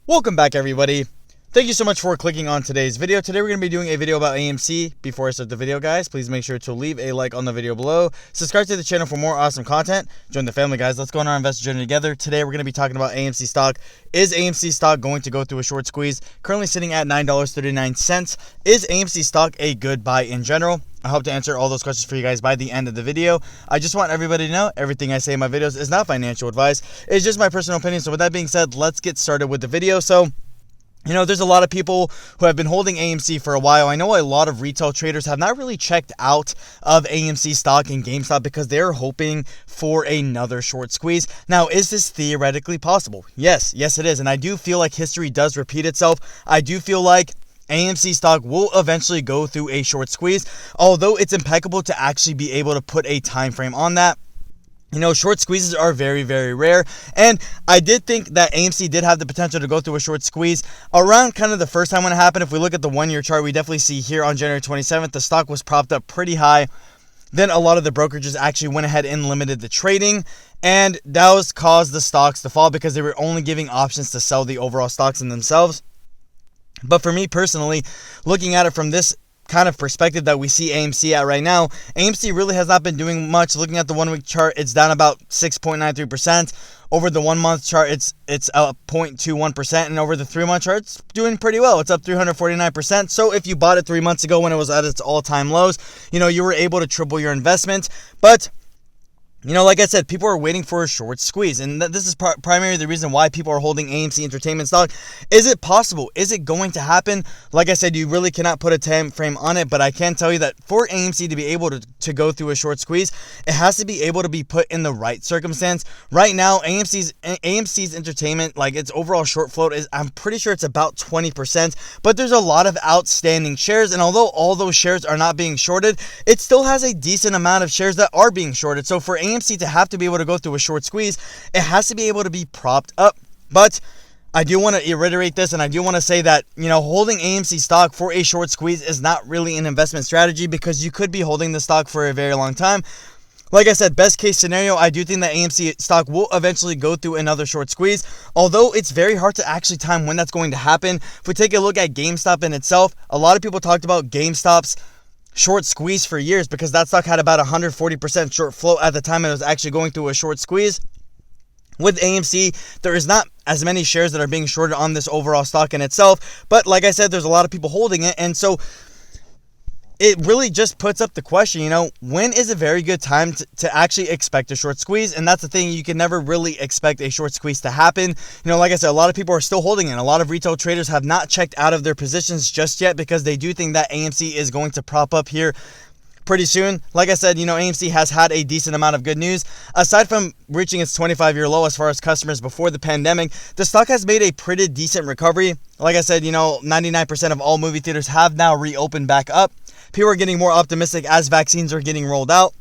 Welcome back, everybody. Thank you so much for clicking on today's video. Today we're going to be doing a video about AMC. Before I start the video, guys, please make sure to leave a like on the video below. Subscribe to the channel for more awesome content. Join the family, guys. Let's go on our investor journey together. Today we're going to be talking about AMC stock. Is AMC stock going to go through a short squeeze? Currently sitting at $9.39. Is AMC stock a good buy in general? I hope to answer all those questions for you guys by the end of the video. I just want everybody to know everything I say in my videos is not financial advice. It's just my personal opinion. So with that being said, let's get started with the video. So, there's a lot of people who have been holding AMC for a while. I know a lot of retail traders have not really checked out of AMC stock and GameStop because they're hoping for another short squeeze. Now, is this theoretically possible? Yes, it is. And I do feel like history does repeat itself. I do feel like AMC stock will eventually go through a short squeeze, although it's impeccable to actually be able to put a time frame on that. Short squeezes are very, very rare. And I did think that AMC did have the potential to go through a short squeeze around kind of the first time when it happened. If we look at the 1 year chart, we definitely see here on January 27th, the stock was propped up pretty high. Then a lot of the brokerages actually went ahead and limited the trading. And that was caused the stocks to fall because they were only giving options to sell the overall stocks in themselves. But for me personally, looking at it from this kind of perspective that we see AMC at right now, AMC really has not been doing much. Looking at the 1 week chart, it's down about 6.93%. Over the 1 month chart, it's up 0.21%, and over the 3 month chart, it's doing pretty well. It's up 349%. So if you bought it 3 months ago when it was at its all-time lows, you were able to triple your investment. But like I said, people are waiting for a short squeeze, and this is primarily the reason why people are holding AMC Entertainment stock. Is it possible? Is it going to happen? Like I said, you really cannot put a time frame on it, but I can tell you that for AMC to be able to go through a short squeeze, it has to be able to be put in the right circumstance. Right now, AMC's Entertainment, like its overall short float is, I'm pretty sure it's about 20%, but there's a lot of outstanding shares, and although all those shares are not being shorted, it still has a decent amount of shares that are being shorted. So for AMC to have to be able to go through a short squeeze, it has to be able to be propped up. But I do want to reiterate this, and I do want to say that, holding AMC stock for a short squeeze is not really an investment strategy because you could be holding the stock for a very long time. Like I said, best case scenario, I do think that AMC stock will eventually go through another short squeeze, although it's very hard to actually time when that's going to happen. If we take a look at GameStop in itself, a lot of people talked about GameStop's short squeeze for years because that stock had about 140% short float at the time it was actually going through a short squeeze. With AMC, there is not as many shares that are being shorted on this overall stock in itself, but like I said, there's a lot of people holding it, and so it really just puts up the question, when is a very good time to actually expect a short squeeze? And that's the thing, you can never really expect a short squeeze to happen. Like I said, a lot of people are still holding it. A lot of retail traders have not checked out of their positions just yet because they do think that AMC is going to prop up here pretty soon. Like I said, AMC has had a decent amount of good news. Aside from reaching its 25-year low as far as customers before the pandemic, the stock has made a pretty decent recovery. Like I said, 99% of all movie theaters have now reopened back up. People are getting more optimistic as vaccines are getting rolled out.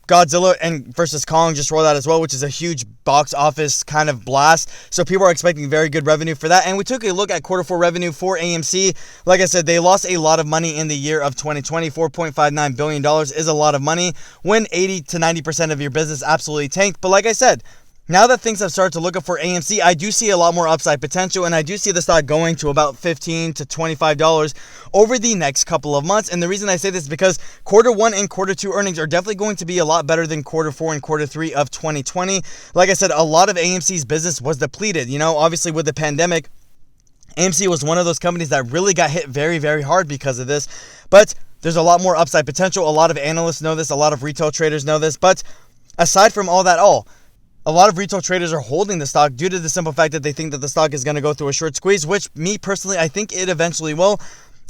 Godzilla versus Kong just rolled out as well, which is a huge box office kind of blast. So people are expecting very good revenue for that. And we took a look at Q4 revenue for AMC. Like I said, they lost a lot of money in the year of 2020. $4.59 billion is a lot of money when 80 to 90% of your business absolutely tanked. But like I said, now that things have started to look up for AMC, I do see a lot more upside potential, and I do see the stock going to about $15 to $25 over the next couple of months. And the reason I say this is because Q1 and Q2 earnings are definitely going to be a lot better than Q4 and Q3 of 2020. Like I said, a lot of AMC's business was depleted. Obviously with the pandemic, AMC was one of those companies that really got hit very, very hard because of this. But there's a lot more upside potential. A lot of analysts know this. A lot of retail traders know this. But aside from all that, a lot of retail traders are holding the stock due to the simple fact that they think that the stock is going to go through a short squeeze, which me personally, I think it eventually will.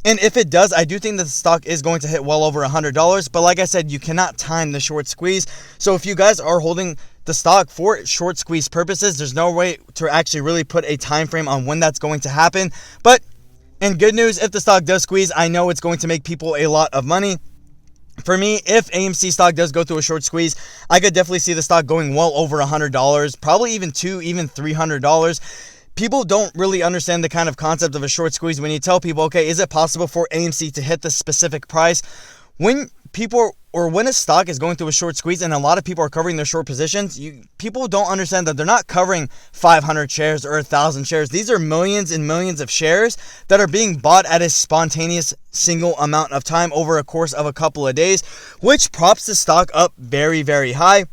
And if it does, I do think that the stock is going to hit well over $100. But like I said, you cannot time the short squeeze. So if you guys are holding the stock for short squeeze purposes, there's no way to actually really put a time frame on when that's going to happen. But in good news, if the stock does squeeze, I know it's going to make people a lot of money. For me, if AMC stock does go through a short squeeze, I could definitely see the stock going well over $100, probably even $300. People don't really understand the kind of concept of a short squeeze when you tell people, okay, is it possible for AMC to hit this specific price? When people, or when a stock is going through a short squeeze and a lot of people are covering their short positions, people don't understand that they're not covering 500 shares or 1,000 shares. These are millions and millions of shares that are being bought at a spontaneous single amount of time over a course of a couple of days, which props the stock up very, very high.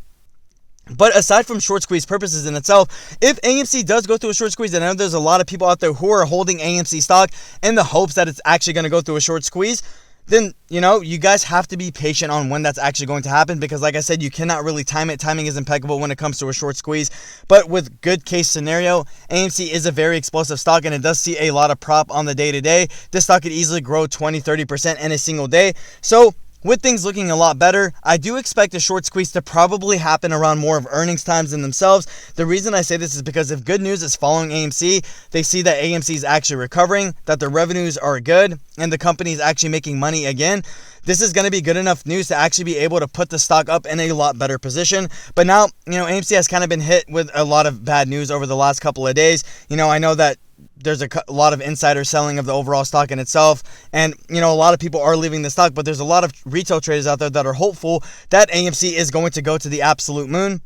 But aside from short squeeze purposes in itself, if AMC does go through a short squeeze, and I know there's a lot of people out there who are holding AMC stock in the hopes that it's actually going to go through a short squeeze, then, you guys have to be patient on when that's actually going to happen, because like I said, you cannot really time it. Timing is impeccable when it comes to a short squeeze. But with good case scenario, AMC is a very explosive stock, and it does see a lot of prop on the day-to-day. This stock could easily grow 20-30% in a single day. So with things looking a lot better, I do expect a short squeeze to probably happen around more of earnings times in themselves. The reason I say this is because if good news is following AMC, they see that AMC is actually recovering, that the revenues are good, and the company is actually making money again. This is going to be good enough news to actually be able to put the stock up in a lot better position. But now, AMC has kind of been hit with a lot of bad news over the last couple of days. I know that there's a lot of insider selling of the overall stock in itself, and a lot of people are leaving the stock, but there's a lot of retail traders out there that are hopeful that AMC is going to go to the absolute moon.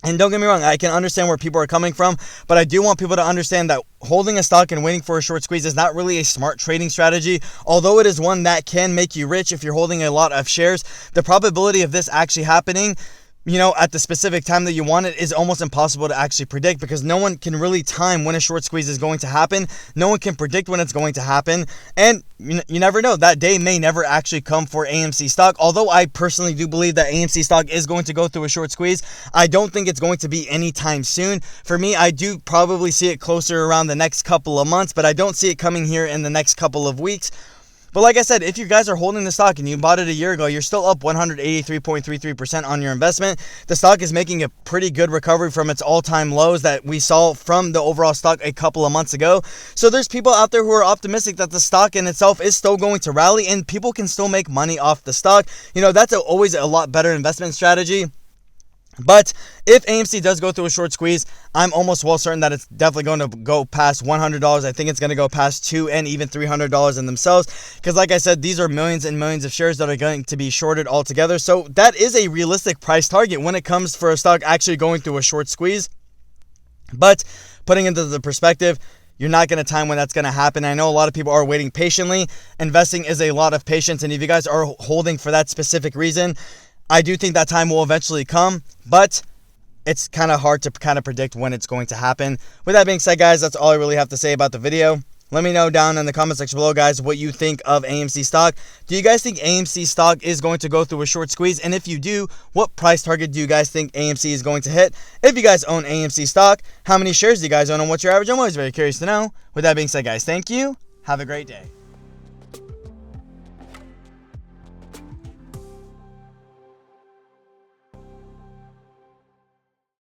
And don't get me wrong, I can understand where people are coming from, but I do want people to understand that holding a stock and waiting for a short squeeze is not really a smart trading strategy. Although it is one that can make you rich if you're holding a lot of shares, the probability of this actually happening at the specific time that you want it is almost impossible to actually predict, because no one can really time when a short squeeze is going to happen. No one can predict when it's going to happen. And you never know. That day may never actually come for AMC stock. Although I personally do believe that AMC stock is going to go through a short squeeze, I don't think it's going to be anytime soon. For me, I do probably see it closer around the next couple of months, but I don't see it coming here in the next couple of weeks. But like I said, if you guys are holding the stock and you bought it a year ago, you're still up 183.33% on your investment. The stock is making a pretty good recovery from its all-time lows that we saw from the overall stock a couple of months ago. So there's people out there who are optimistic that the stock in itself is still going to rally and people can still make money off the stock. That's always a lot better investment strategy. But if AMC does go through a short squeeze, I'm almost well certain that it's definitely going to go past $100. I think it's going to go past $200 and even $300 in themselves. Because like I said, these are millions and millions of shares that are going to be shorted altogether. So that is a realistic price target when it comes for a stock actually going through a short squeeze. But putting into the perspective, you're not going to time when that's going to happen. I know a lot of people are waiting patiently. Investing is a lot of patience. And if you guys are holding for that specific reason, I do think that time will eventually come, but it's kind of hard to predict when it's going to happen. With that being said, guys, that's all I really have to say about the video. Let me know down in the comment section below, guys, what you think of AMC stock. Do you guys think AMC stock is going to go through a short squeeze? And if you do, what price target do you guys think AMC is going to hit? If you guys own AMC stock, how many shares do you guys own and what's your average? I'm always very curious to know. With that being said, guys, thank you. Have a great day.